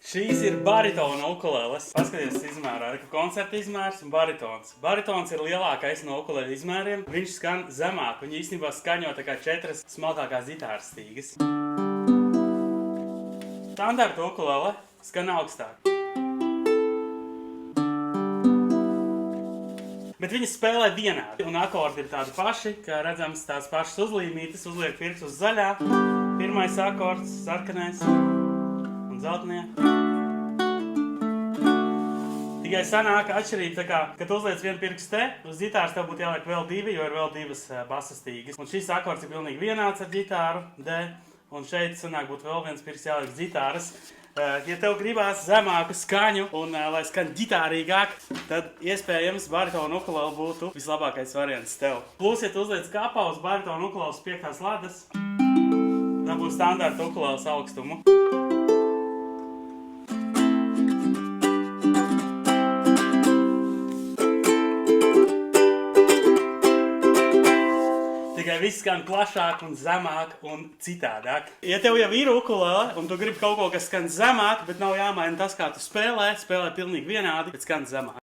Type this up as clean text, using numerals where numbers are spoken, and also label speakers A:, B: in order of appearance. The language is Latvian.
A: Šīs ir baritona ukuleles. Paskaties izmērā, ka koncerta izmērs un baritons. Baritons ir lielākais no ukulele izmēriem. Viņš skan zemāk. Viņi īstenībā skaņo tā kā 4 smalkākās ģitāras stīgas. Standarta ukulele skan augstāk. Bet viņas spēlē vienādi. Un akordi ir tādi paši, kā redzams tās pašas uzlīmītes. Uzliek pirksts uz zaļā. Pirmais akords, sarkanais un zeltnie. Tikai sanāk atšķirība tā kā, kad uzliec vienu pirkstu te, uz ģitāras tev būtu jāliek vēl 2, jo ir vēl 2 basa stīgas. Un šis akords ir pilnīgi vienāds ar ģitāru, D, un šeit sanāk būtu vēl viens pirksts jāliek uz ģitāras. Ja tev gribās zemāku skaņu un lai skan ģitārīgāk, tad iespējams baritona ukulele būtu vislabākais variants tev. Plus, ja tu uzliec kapā uz baritona ukuleles 5. ladas, dabūs standarta ukuleles augstumu. Tikai viss skan plašāk un zemāk un citādāk. Ja tev jau ir ukulele un tu gribi kaut ko, kas skan zemāk, bet nav jāmaina tas, kā tu spēlē pilnīgi vienādi, bet skan zemāk.